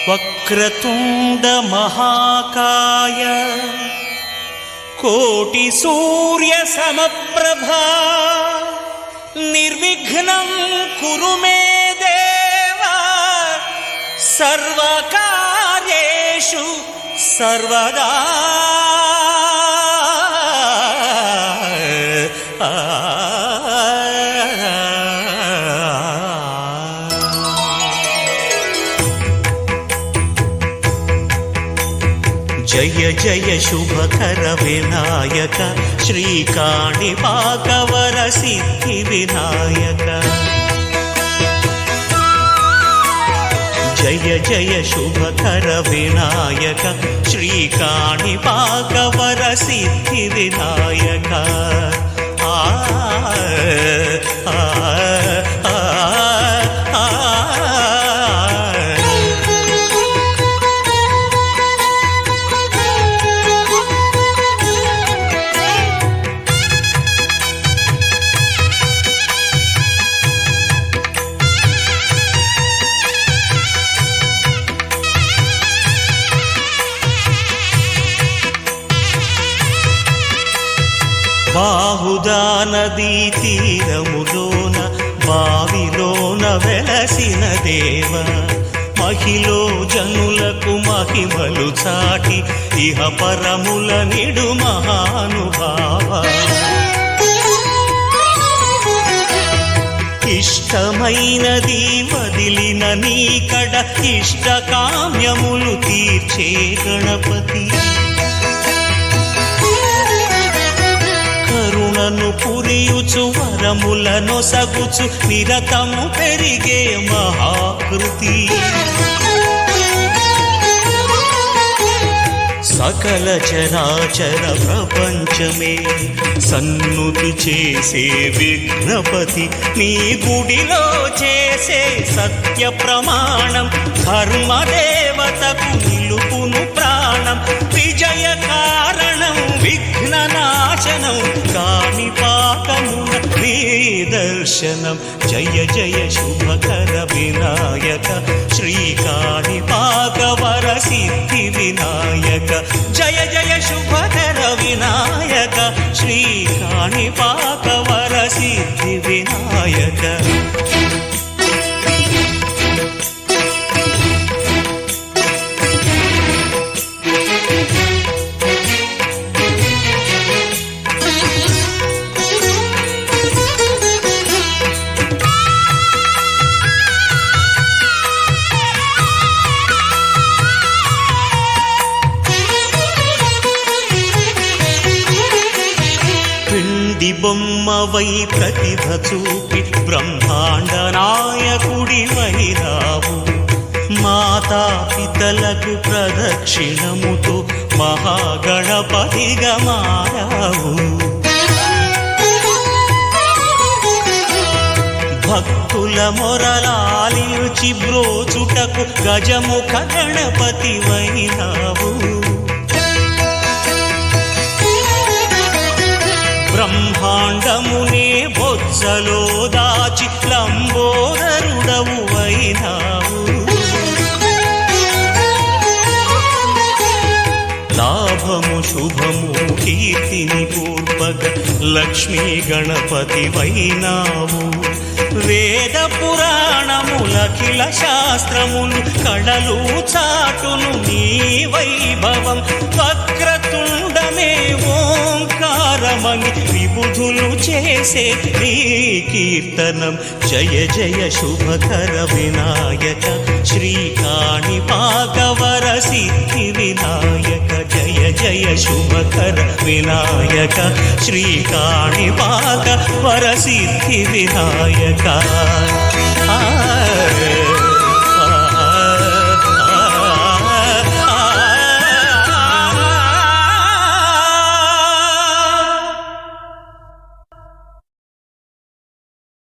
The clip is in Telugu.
వక్రతుండ మహాకాయ కోటి సూర్య సమప్రభా నిర్విఘ్నం కురు మే దేవ సర్వకార్యేషు సర్వదా. జయ జయ శుభకర వినాయక శ్రీకాణిపాకవర సిద్ధి వినాయక. జయ జయ శుభకర వినాయక శ్రీకాణిపాకవర సిద్ధి వినాయక. ఆ బాహుదా నదీ తీరములోన బావిలోన వెలసిన దేవ మహిలో జనులకు మహిమలు చాటి ఇహ పరముల నిడు మహానుభావ. ఇష్టమైనది వదిలిన నీకడ ఇష్ట కామ్యములు తీర్చే గణపతి. కరుణను పురియుచు వరములను సగుచు నిరతము పెరిగే మహాకృతి. సకల చరాచర ప్రపంచమే సన్నుతి చేసే విఘ్నపతి. నీ గుడిలో చేసే సత్య ప్రమాణం ధర్మదేవతకు నిలుపును ప్రాణం. విజయ కారణం విఘ్ననాశనం కాణిపాకమున నీ దర్శనం. జయ జయ శుభకర వినాయక శ్రీకాణిపాకవర సిద్ధి వినాయక. జయ జయ శుభకర వినాయక శ్రీకాణిపాకవర సిద్ధి వినాయక. బొమ్మవై ప్రతిభ చూపి బ్రహ్మాండ నాయకుడి వైరావు. మాతా పితలకు ప్రదక్షిణముతో మహాగణపతిగా మారావు. భక్తుల మొరలాలిచి బ్రోచుటకు గజముఖ గణపతి వైనావు. బ్రహ్మాండమునే బొజ్జలో దాచి లంబోదరుడవు అయినావు. లాభము శుభము కీర్తిని పూర్వక లక్ష్మీ గణపతి వైనావు. వేద పురాణములఖిల శాస్త్రములు కళలు చాటును నీ వైభవం. వక్రతుండమే ఓంకారమని విబుధులు చేసే నీ కీర్తనం. జయ జయ శుభకర వినాయక శ్రీకాణిపాకవర సిద్ధి వినాయక. జయ జయ శుభకర వినాయక శ్రీకాణిపాకవర సిద్ధి వినాయక.